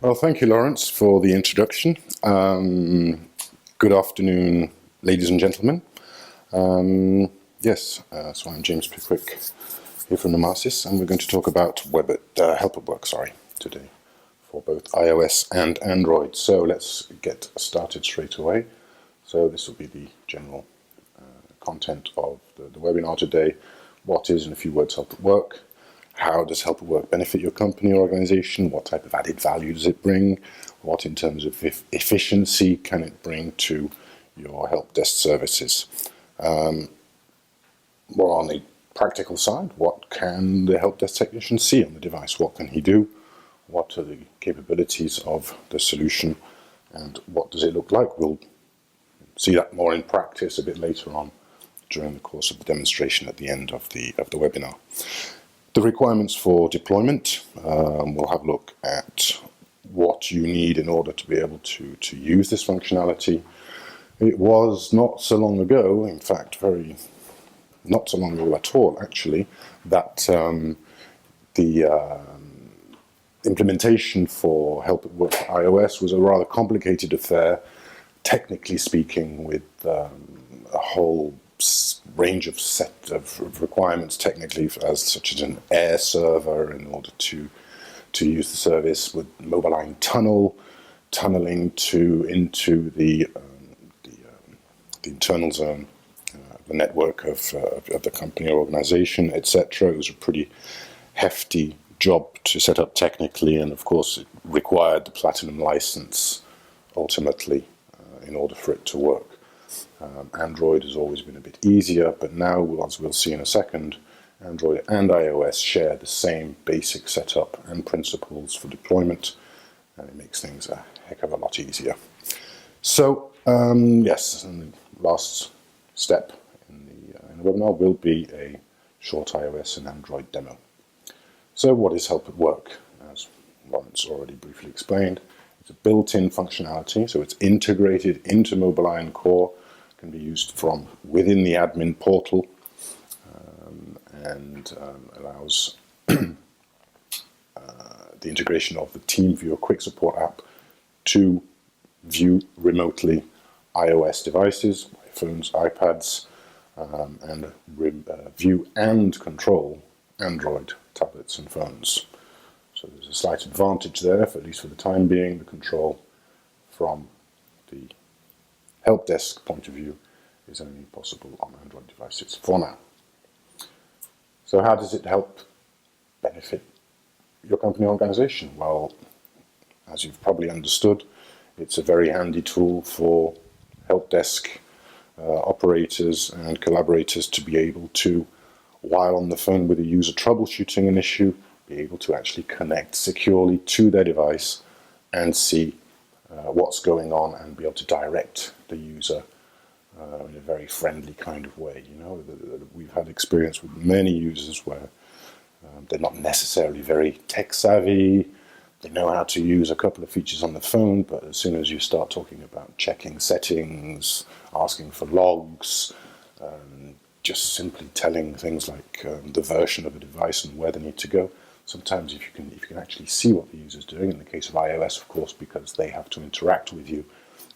Well, thank you, Lawrence, for the introduction. Good afternoon, ladies and gentlemen. So I'm James Pickwick here from Nomasis, and we're going to talk about help at work, today for both iOS and Android. So let's get started straight away. So this will be the general content of the webinar today. What is, in a few words, help at work? How does help at work benefit your company or organization? What type of added value does it bring? What, in terms of efficiency, can it bring to your help desk services? More on the practical side, what can the help desk technician see on the device? What can he do? What are the capabilities of the solution? And what does it look like? We'll see that more in practice a bit later on during the course of the demonstration at the end of the webinar. The requirements for deployment, we'll have a look at what you need in order to be able to use this functionality. It was not so long ago, in fact, not so long ago at all, actually, that the implementation for help at work for iOS was a rather complicated affair, technically speaking, with a whole range of set of requirements technically, such as an air server in order to use the service, with MobileIron tunneling into the internal zone, the network of the company or organization, etc. It was a pretty hefty job to set up technically, and of course it required the Platinum license ultimately in order for it to work. Android has always been a bit easier, but now, as we'll see in a second, Android and iOS share the same basic setup and principles for deployment, and it makes things a heck of a lot easier. So, yes, and the last step in the webinar will be a short iOS and Android demo. So what is help at work? As Lawrence already briefly explained, it's a built-in functionality, so it's integrated into MobileIron Core, can be used from within the admin portal, and allows the integration of the TeamViewer Quick Support app to view remotely iOS devices, phones, iPads, and view and control Android tablets and phones. So there's a slight advantage there, at least for the time being. The control from the help desk point of view is only possible on Android devices for now. So how does it help benefit your company or organization? Well, as you've probably understood, it's a very handy tool for help desk operators and collaborators to be able to, while on the phone with a user troubleshooting an issue, be able to actually connect securely to their device and see what's going on and be able to direct the user in a very friendly kind of way. You know, we've had experience with many users where they're not necessarily very tech savvy. They know how to use a couple of features on the phone, but as soon as you start talking about checking settings, asking for logs, just simply telling things like the version of a device and where they need to go, sometimes if you can actually see what the user's doing, in the case of iOS, of course, because they have to interact with you,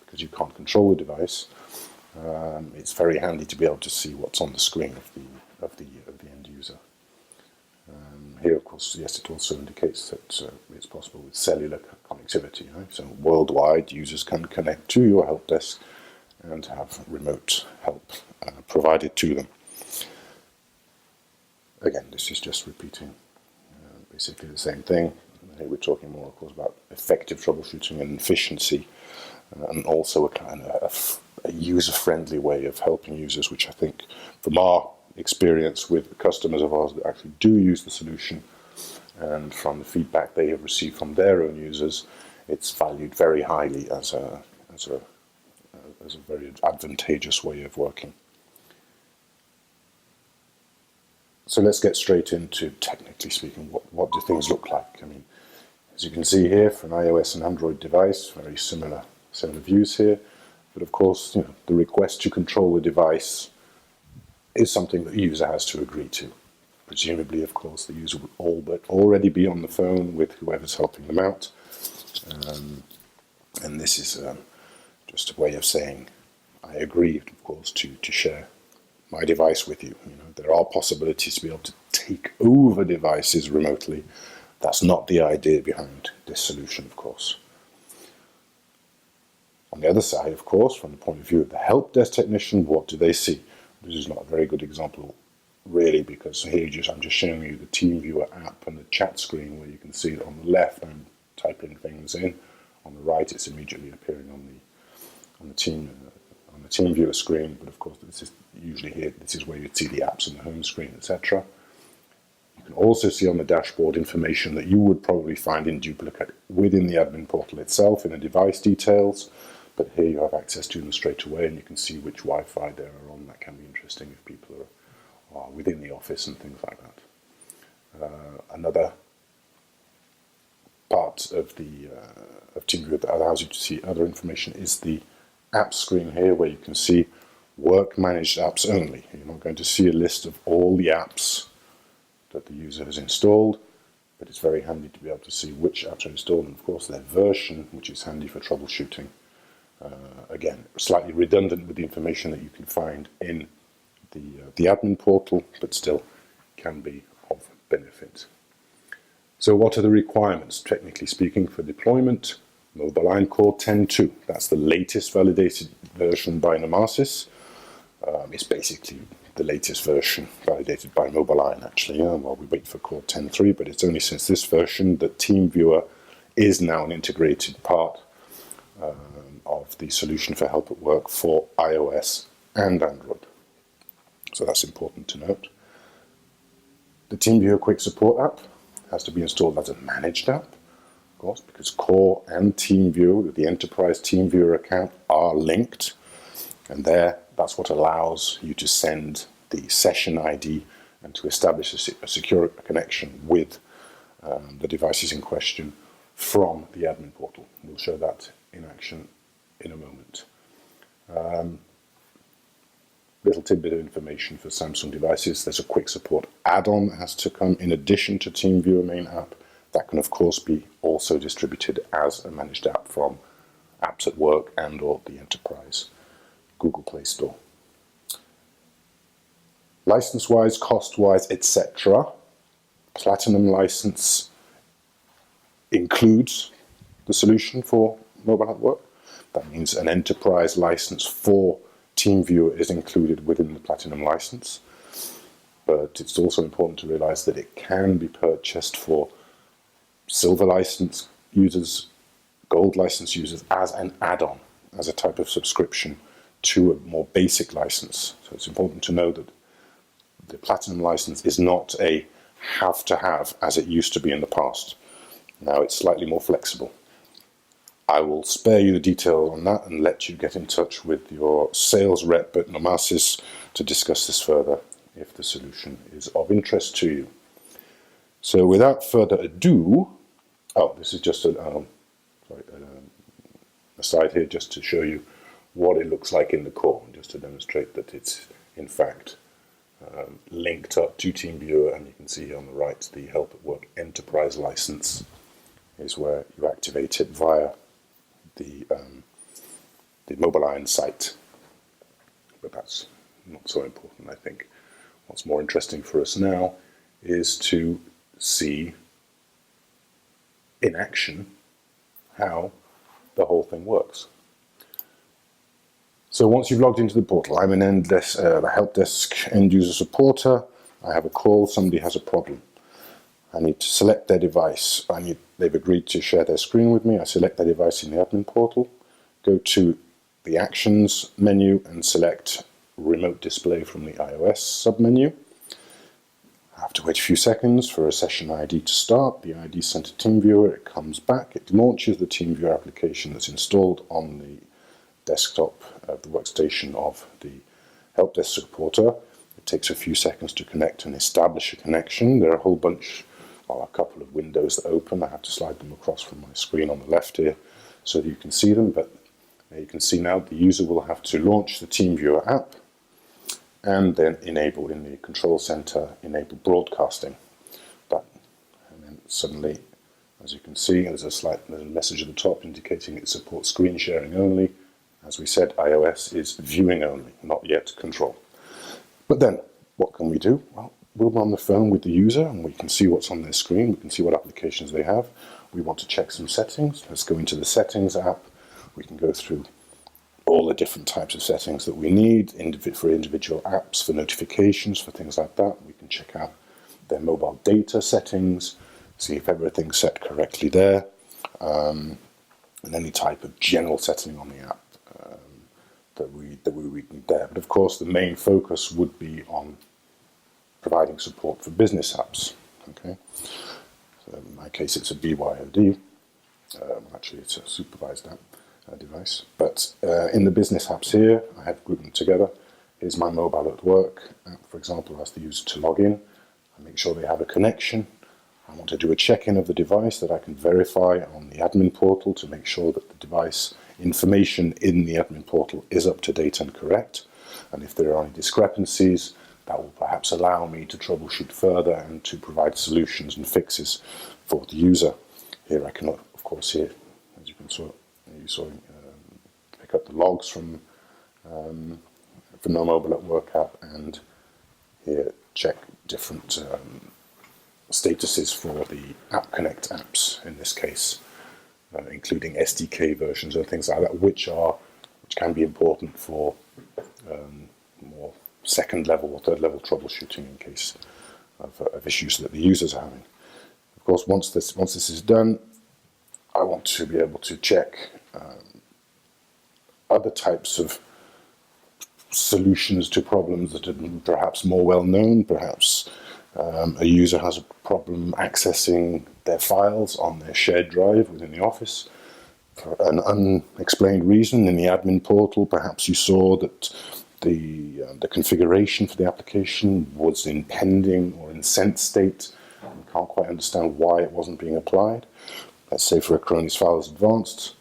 because you can't control the device, it's very handy to be able to see what's on the screen of the end user. Here, of course, yes, it also indicates that it's possible with cellular connectivity. Right? So worldwide, users can connect to your help desk and have remote help provided to them. Again, this is just repeating basically the same thing. Here we're talking more, of course, about effective troubleshooting and efficiency, and also a kind of a user-friendly way of helping users, which I think, from our experience with customers of ours that actually do use the solution, and from the feedback they have received from their own users, it's valued very highly as a very advantageous way of working. So let's get straight into, technically speaking, what do things look like? I mean, as you can see here, for an iOS and Android device, very similar views here. But of course, you know, the request to control the device is something that the user has to agree to. Presumably, of course, the user would already be on the phone with whoever's helping them out. And this is just a way of saying I agree, of course, to share my device with you. There are possibilities to be able to take over devices remotely. That's not the idea behind this solution, of course. On the other side, of course, from the point of view of the help desk technician, what do they see? This is not a very good example, really, because here I'm just showing you the TeamViewer app and the chat screen, where you can see that on the left I'm typing things in. On the right, it's immediately appearing on the TeamViewer screen. But of course, this is usually here. This is where you'd see the apps on the home screen, etc. You can also see on the dashboard information that you would probably find in duplicate within the admin portal itself in the device details. But here you have access to them straight away, and you can see which Wi-Fi they are on. That can be interesting if people are within the office and things like that. Another part of the TeamViewer that allows you to see other information is the app screen here, where you can see work managed apps only. You're not going to see a list of all the apps that the user has installed, but it's very handy to be able to see which apps are installed, and of course their version, which is handy for troubleshooting. Again, slightly redundant with the information that you can find in the admin portal, but still can be of benefit. So what are the requirements, technically speaking, for deployment? MobileIron Core 10.2, that's the latest validated version by Nomasis. It's basically the latest version validated by MobileIron, actually, while we wait for Core 10.3, but it's only since this version that TeamViewer is now an integrated part of the solution for help at work for iOS and Android. So that's important to note. The TeamViewer Quick Support app has to be installed as a managed app, of course, because Core and TeamViewer, the enterprise TeamViewer account, are linked, and that's what allows you to send the session ID and to establish a secure connection with the devices in question from the admin portal. We'll show that in action in a moment. Little tidbit of information for Samsung devices. There's a quick support add-on that has to come in addition to TeamViewer main app. That can of course be also distributed as a managed app from Apps at Work and or the enterprise Google Play Store. License-wise, cost-wise, etc. Platinum license includes the solution for Mobile at Work. That means an enterprise license for TeamViewer is included within the Platinum license. But it's also important to realize that it can be purchased for Silver license users, Gold license users, as an add-on, as a type of subscription to a more basic license. So it's important to know that the Platinum license is not a have-to-have as it used to be in the past. Now it's slightly more flexible. I will spare you the detail on that and let you get in touch with your sales rep at Nomasis to discuss this further if the solution is of interest to you. So without further ado, this is just a slide here just to show you what it looks like in the core, just to demonstrate that it's in fact linked up to TeamViewer, and you can see on the right the Help at Work Enterprise license is where you activate it via the MobileIron site. But that's not so important, I think. What's more interesting for us now is to see in action how the whole thing works. So once you've logged into the portal, I'm a help desk end user supporter. I have a call, somebody has a problem. I need to select their device. They've agreed to share their screen with me. I select their device in the admin portal, go to the Actions menu and select Remote Display from the iOS submenu. I have to wait a few seconds for a session ID to start. The ID is sent to TeamViewer, it comes back, it launches the TeamViewer application that's installed on the desktop of the workstation of the help desk supporter. It takes a few seconds to connect and establish a connection. There are a couple of windows that open. I have to slide them across from my screen on the left here so that you can see them, but you can see now the user will have to launch the TeamViewer app and then enable in the control center, enable broadcasting. And then suddenly As you can see, there's a message at the top indicating it supports screen sharing only. As we said, iOS is viewing only, not yet control. But then, what can we do? Well, we're on the phone with the user and we can see what's on their screen, we can see what applications they have. We want to check some settings. Let's go into the settings app. We can go through all the different types of settings that we need for individual apps, for notifications, for things like that. We can check out their mobile data settings, see if everything's set correctly there, and any type of general setting on the app that we need there. But of course, the main focus would be on providing support for business apps. Okay, so in my case, it's a BYOD. Actually, it's a supervised app device. But in the business apps here, I have grouped them together. Here's my mobile at work app, for example, asks the user to log in. I make sure they have a connection. I want to do a check-in of the device that I can verify on the admin portal to make sure that the device information in the admin portal is up to date and correct. And if there are any discrepancies, that will perhaps allow me to troubleshoot further and to provide solutions and fixes for the user. Here I can, of course, here, as you saw, pick up the logs from the No Mobile at Work app, and here check different statuses for the App Connect apps in this case, including SDK versions and things like that, which can be important for more second level or third level troubleshooting in case of issues that the users are having. Of course, once this is done, I want to be able to check other types of solutions to problems that are perhaps more well known. Perhaps a user has a problem accessing their files on their shared drive within the office for an unexplained reason in the admin portal. Perhaps you saw that the configuration for the application was in pending or in sent state and can't quite understand why it wasn't being applied. Let's say for Acronis Files Advanced,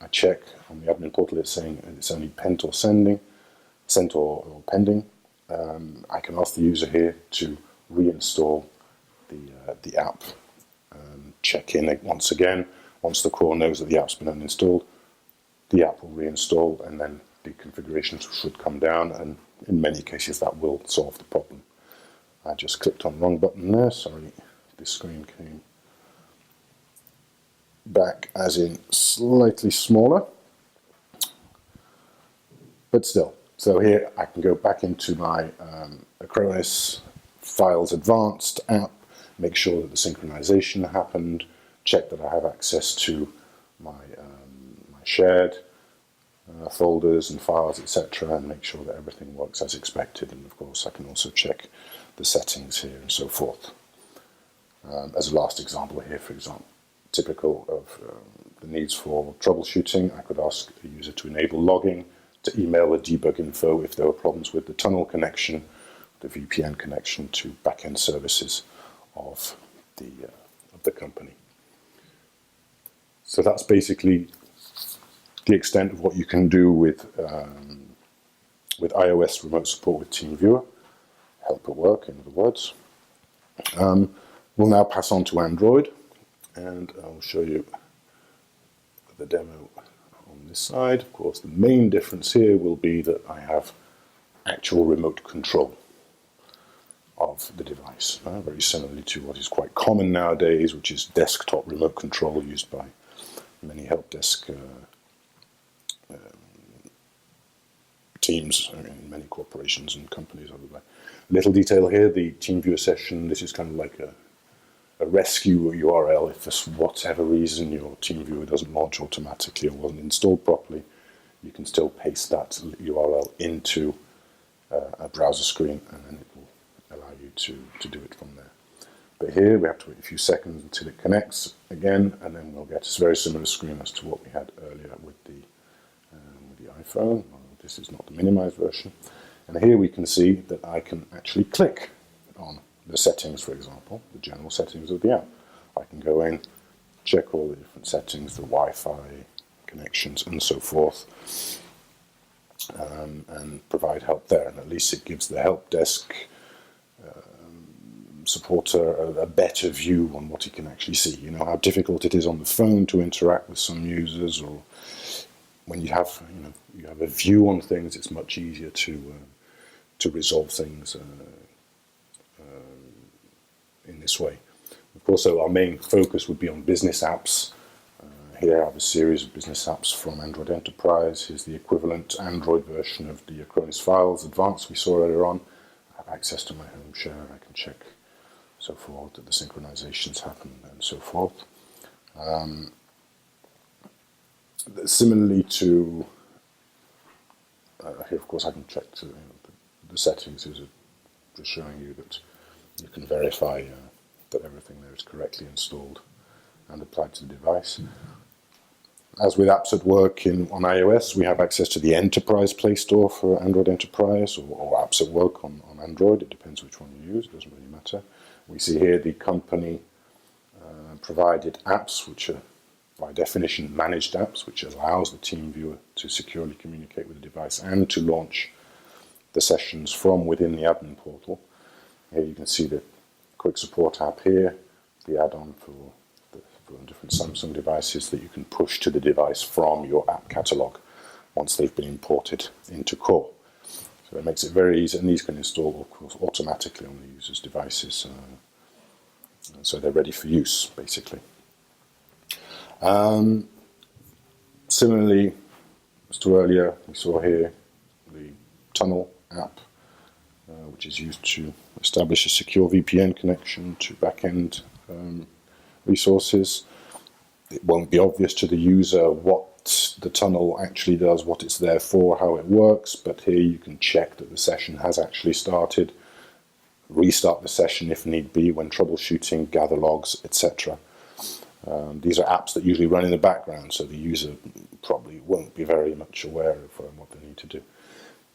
I check on the admin portal, it's saying it's only sent or pending. I can ask the user here to reinstall the app. Check in once again. Once the core knows that the app's been uninstalled, the app will reinstall, and then the configuration should come down, and in many cases that will solve the problem. I just clicked on the wrong button there, sorry, this screen came back as in slightly smaller, but still. So here I can go back into my Acronis Files Advanced app, make sure that the synchronization happened, check that I have access to my shared folders and files, etc., and make sure that everything works as expected. And of course I can also check the settings here and so forth. As a last example here, for example, typical of the needs for troubleshooting, I could ask a user to enable logging, to email the debug info if there were problems with the tunnel connection, the VPN connection to back-end services of the company. So that's basically the extent of what you can do with iOS remote support with TeamViewer, help at work, in other words. We'll now pass on to Android, and I'll show you the demo on this side. Of course, the main difference here will be that I have actual remote control of the device, very similarly to what is quite common nowadays, which is desktop remote control used by many help desk teams in many corporations and companies. Little detail here, the TeamViewer session, this is kind of like a rescue URL. If for whatever reason your TeamViewer doesn't launch automatically or wasn't installed properly, you can still paste that URL into a browser screen, and then it will allow you to do it from there. But here we have to wait a few seconds until it connects again, and then we'll get a very similar screen as to what we had earlier with the iPhone. Well, this is not the minimized version. And here we can see that I can actually click on the settings, for example, the general settings of the app. I can go in, check all the different settings, the Wi-Fi connections and so forth, and provide help there. And at least it gives the help desk supporter a better view on what he can actually see. You know how difficult it is on the phone to interact with some users, or when you have a view on things, it's much easier to resolve things in this way. Of course, so our main focus would be on business apps. Here I have a series of business apps from Android Enterprise. Here's the equivalent Android version of the Acronis Files Advanced we saw earlier on. I have access to my home share. I can check so forth that the synchronizations happen and so forth. Similarly to here, of course, I can check the settings. Is just showing you that you can verify that everything there is correctly installed and applied to the device. As with apps at work on iOS, we have access to the Enterprise Play Store for Android Enterprise, or apps at work on Android. It depends which one you use, it doesn't really matter. We see here the company provided apps, which are by definition managed apps, which allows the team viewer to securely communicate with the device and to launch the sessions from within the admin portal. Here you can see the quick support app here, the add-on for different Samsung devices that you can push to the device from your app catalog once they've been imported into Core. So it makes it very easy, and these can install, of course, automatically on the user's devices, so they're ready for use, basically. Similarly, as to earlier, we saw here the Tunnel app, which is used to establish a secure VPN connection to back-end resources. It won't be obvious to the user what the tunnel actually does, what it's there for, how it works, but here you can check that the session has actually started, restart the session if need be when troubleshooting, gather logs, etc. These are apps that usually run in the background, so the user probably won't be very much aware of what they need to do.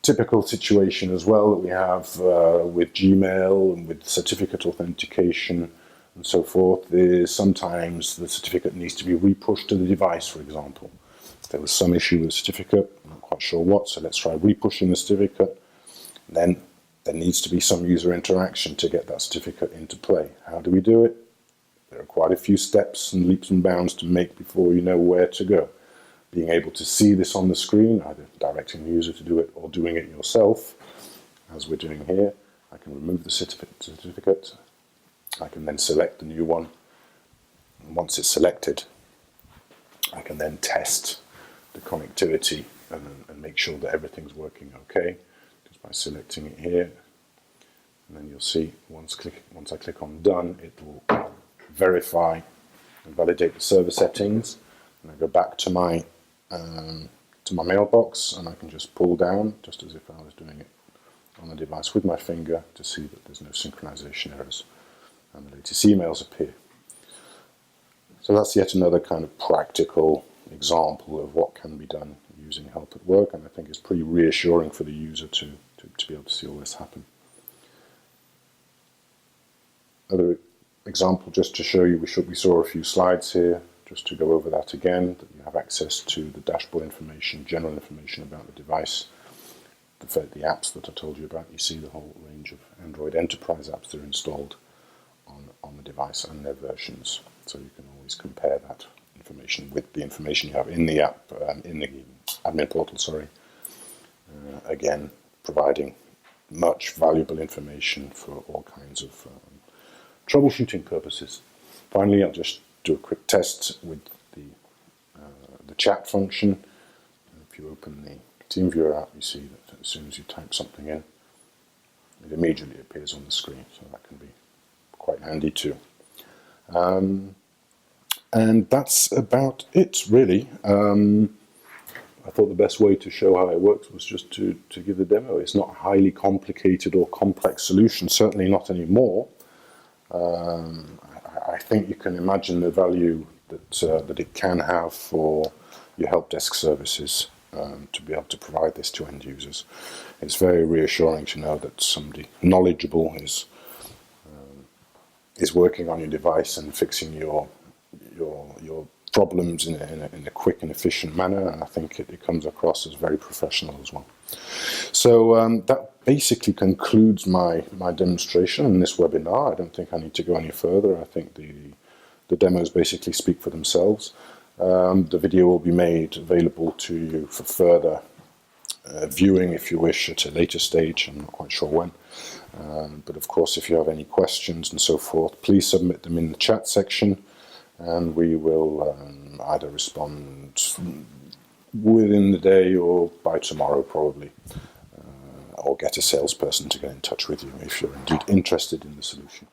Typical situation as well that we have with Gmail and with certificate authentication and so forth is sometimes the certificate needs to be re-pushed to the device, for example. There was some issue with the certificate, I'm not quite sure what, so let's try re-pushing the certificate. Then there needs to be some user interaction to get that certificate into play. How do we do it? There are quite a few steps and leaps and bounds to make before you know where to go. Being able to see this on the screen, either directing the user to do it or doing it yourself, as we're doing here. I can remove the certificate. I can then select the new one. And once it's selected, I can then test the connectivity and make sure that everything's working okay, just by selecting it here. And then you'll see once I click on Done, it will verify and validate the server settings. And I go back to my mailbox, and I can just pull down, just as if I was doing it on the device with my finger, to see that there's no synchronization errors and the latest emails appear. So that's yet another kind of practical example of what can be done using help at work, and I think it's pretty reassuring for the user to be able to see all this happen. Another example, just to show you, we saw a few slides here, just to go over that again, that you have access to the dashboard information, general information about the device, the apps that I told you about. You see the whole range of Android Enterprise apps that are installed on the device and their versions. So you can always compare that information with the information you have in the app, in the admin portal, sorry. Again, providing much valuable information for all kinds of troubleshooting purposes. Finally, I'll just do a quick test with the chat function. If you open the TeamViewer app, you see that as soon as you type something in, it immediately appears on the screen, so that can be quite handy too. And that's about it, really. I thought the best way to show how it works was just to give the demo. It's not a highly complicated or complex solution, certainly not anymore. I think you can imagine the value that it can have for your help desk services to be able to provide this to end users. It's very reassuring to know that somebody knowledgeable is working on your device and fixing your problems in a quick and efficient manner, and I think it comes across as very professional as well. So that basically concludes my demonstration in this webinar. I don't think I need to go any further. I think the demos basically speak for themselves. The video will be made available to you for further viewing if you wish at a later stage. I'm not quite sure when. But of course, if you have any questions and so forth, please submit them in the chat section, and we will either respond within the day or by tomorrow probably, or get a salesperson to get in touch with you if you're indeed interested in the solution.